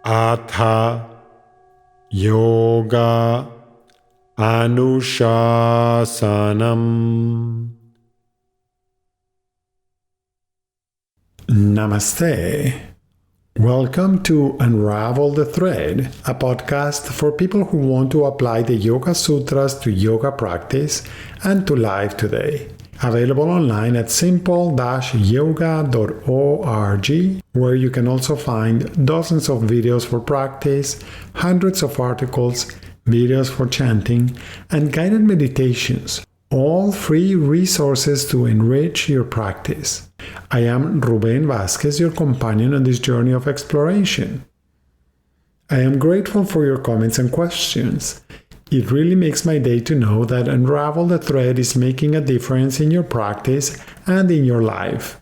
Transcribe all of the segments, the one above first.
Atha Yoga Anushasanam. Namaste. Welcome to Unravel the Thread, a podcast for people who want to apply the Yoga Sutras to yoga practice and to life today. Available online at simple-yoga.org, where you can also find dozens of videos for practice, hundreds of articles, videos for chanting, and guided meditations, all free resources to enrich your practice. I am Ruben Vasquez, your companion on this journey of exploration. I am grateful for your comments and questions. It really makes my day to know that Unravel the Thread is making a difference in your practice and in your life.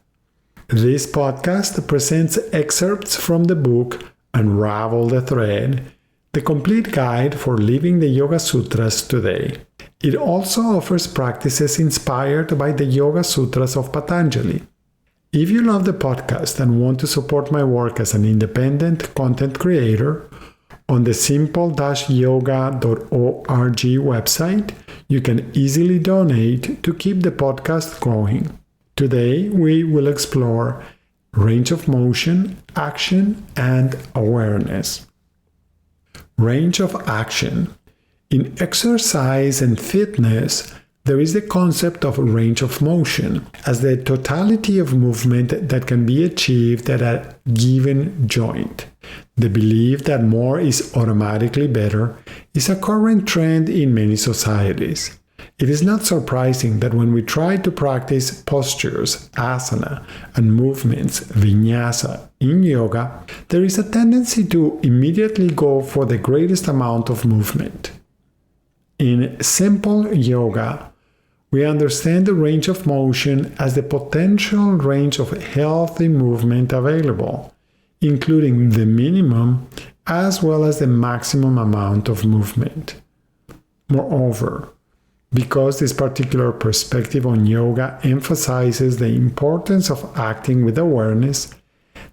This podcast presents excerpts from the book Unravel the Thread, the complete guide for living the Yoga Sutras today. It also offers practices inspired by the Yoga Sutras of Patanjali. If you love the podcast and want to support my work as an independent content creator, on the simple-yoga.org website, you can easily donate to keep the podcast going. Today, we will explore range of motion, action, and awareness. Range of action. In exercise and fitness, there is the concept of range of motion as the totality of movement that can be achieved at a given joint. The belief that more is automatically better is a current trend in many societies. It is not surprising that when we try to practice postures, asana, and movements, vinyasa, in yoga, there is a tendency to immediately go for the greatest amount of movement. In simple yoga, we understand the range of motion as the potential range of healthy movement available, including the minimum as well as the maximum amount of movement. Moreover, because this particular perspective on yoga emphasizes the importance of acting with awareness,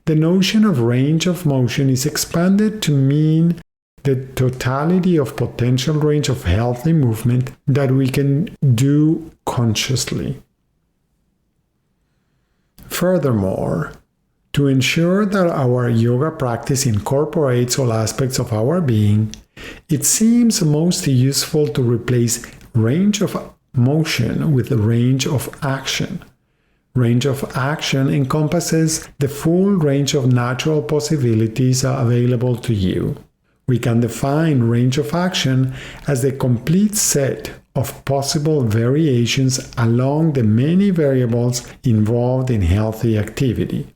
the notion of range of motion is expanded to mean the totality of potential range of healthy movement that we can do consciously. Furthermore, to ensure that our yoga practice incorporates all aspects of our being, it seems most useful to replace range of motion with range of action. Range of action encompasses the full range of natural possibilities available to you. We can define range of action as the complete set of possible variations along the many variables involved in healthy activity.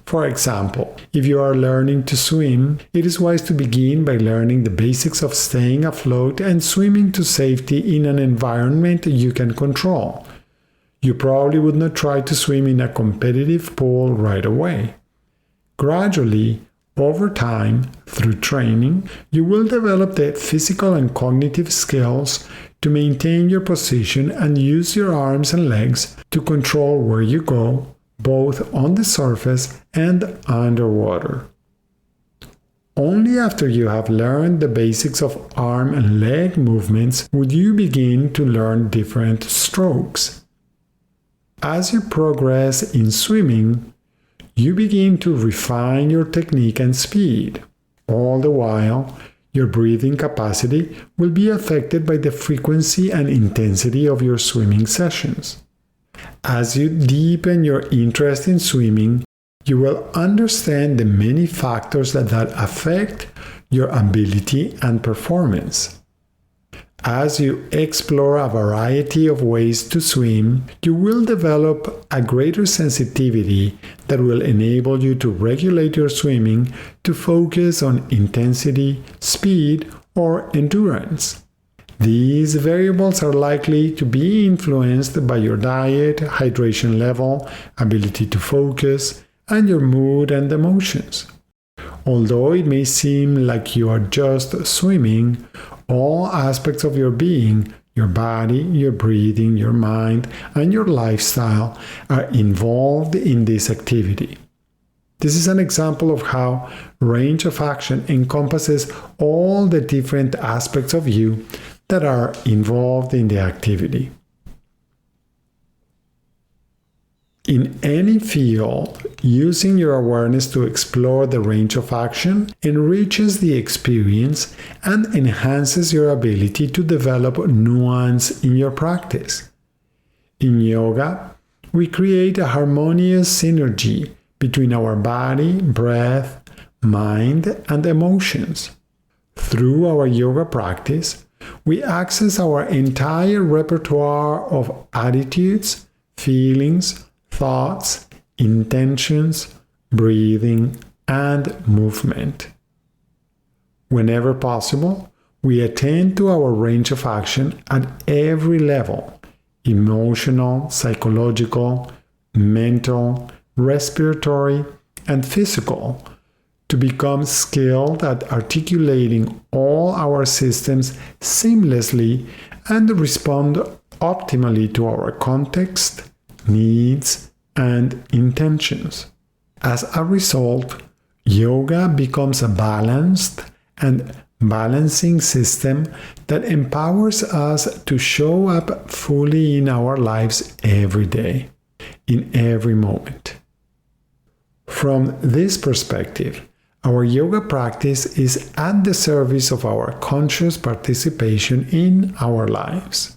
For example, if you are learning to swim, it is wise to begin by learning the basics of staying afloat and swimming to safety in an environment you can control. You probably would not try to swim in a competitive pool right away. Gradually, over time, through training, you will develop the physical and cognitive skills to maintain your position and use your arms and legs to control where you go, both on the surface and underwater. Only after you have learned the basics of arm and leg movements would you begin to learn different strokes. As you progress in swimming, you begin to refine your technique and speed. All the while, your breathing capacity will be affected by the frequency and intensity of your swimming sessions. As you deepen your interest in swimming, you will understand the many factors that affect your ability and performance. As you explore a variety of ways to swim, you will develop a greater sensitivity that will enable you to regulate your swimming to focus on intensity, speed, or endurance. These variables are likely to be influenced by your diet, hydration level, ability to focus, and your mood and emotions. Although it may seem like you are just swimming, all aspects of your being, your body, your breathing, your mind, and your lifestyle are involved in this activity. This is an example of how range of action encompasses all the different aspects of you that are involved in the activity. In any field, using your awareness to explore the range of action enriches the experience and enhances your ability to develop nuance in your practice. In yoga, we create a harmonious synergy between our body, breath, mind, and emotions. Through our yoga practice, we access our entire repertoire of attitudes, feelings, thoughts, intentions, breathing, and movement. Whenever possible, we attend to our range of action at every level: emotional, psychological, mental, respiratory, and physical, to become skilled at articulating all our systems seamlessly and respond optimally to our context, needs, and intentions. As a result, yoga becomes a balanced and balancing system that empowers us to show up fully in our lives every day, in every moment. From this perspective, our yoga practice is at the service of our conscious participation in our lives.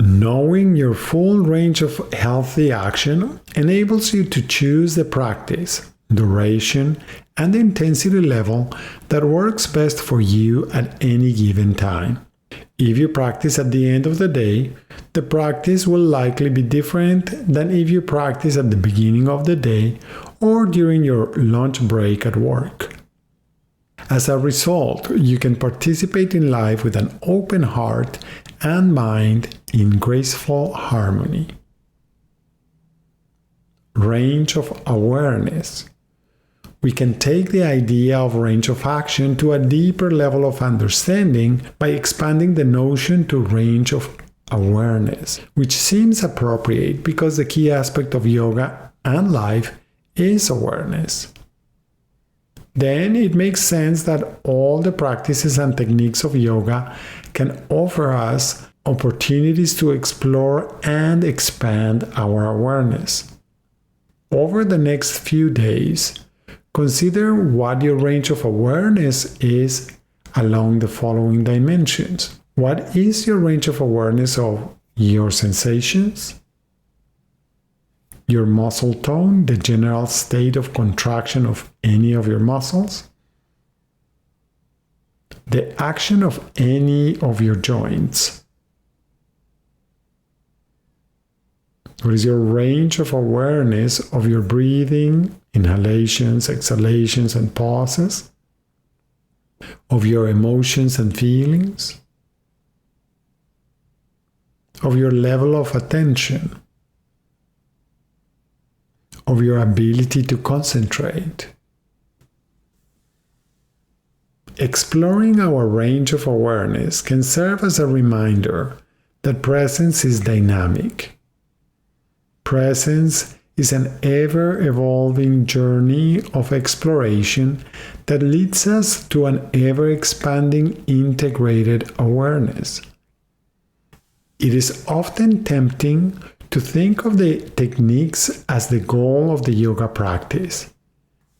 Knowing your full range of healthy action enables you to choose the practice, duration, and intensity level that works best for you at any given time. If you practice at the end of the day, the practice will likely be different than if you practice at the beginning of the day or during your lunch break at work. As a result, you can participate in life with an open heart and mind in graceful harmony. Range of awareness. We can take the idea of range of action to a deeper level of understanding by expanding the notion to range of awareness, which seems appropriate because the key aspect of yoga and life is awareness. Then it makes sense that all the practices and techniques of yoga can offer us opportunities to explore and expand our awareness. Over the next few days, consider what your range of awareness is along the following dimensions. What is your range of awareness of your sensations, your muscle tone, the general state of contraction of any of your muscles, the action of any of your joints? What is your range of awareness of your breathing, inhalations, exhalations, and pauses, of your emotions and feelings, of your level of attention, of your ability to concentrate? Exploring our range of awareness can serve as a reminder that presence is dynamic. Presence is an ever-evolving journey of exploration that leads us to an ever-expanding integrated awareness. It is often tempting to think of the techniques as the goal of the yoga practice.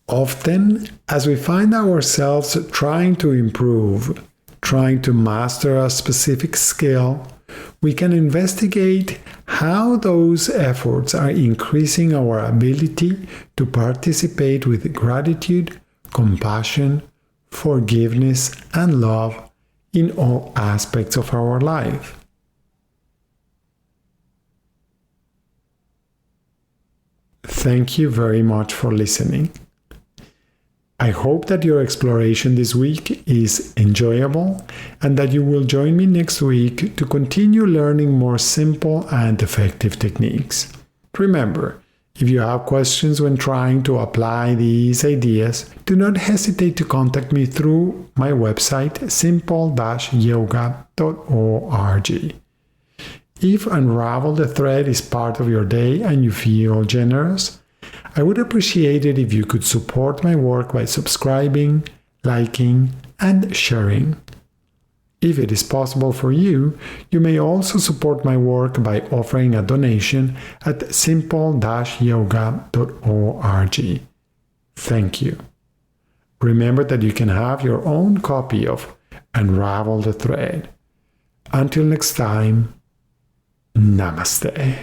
Often, as we find ourselves trying to improve, trying to master a specific skill, we can investigate how those efforts are increasing our ability to participate with gratitude, compassion, forgiveness, and love in all aspects of our life. Thank you very much for listening. I hope that your exploration this week is enjoyable and that you will join me next week to continue learning more simple and effective techniques. Remember, if you have questions when trying to apply these ideas, do not hesitate to contact me through my website simple-yoga.org. If Unravel the Thread is part of your day and you feel generous, I would appreciate it if you could support my work by subscribing, liking, and sharing. If it is possible for you, you may also support my work by offering a donation at simple-yoga.org. Thank you. Remember that you can have your own copy of Unravel the Thread. Until next time, Namaste.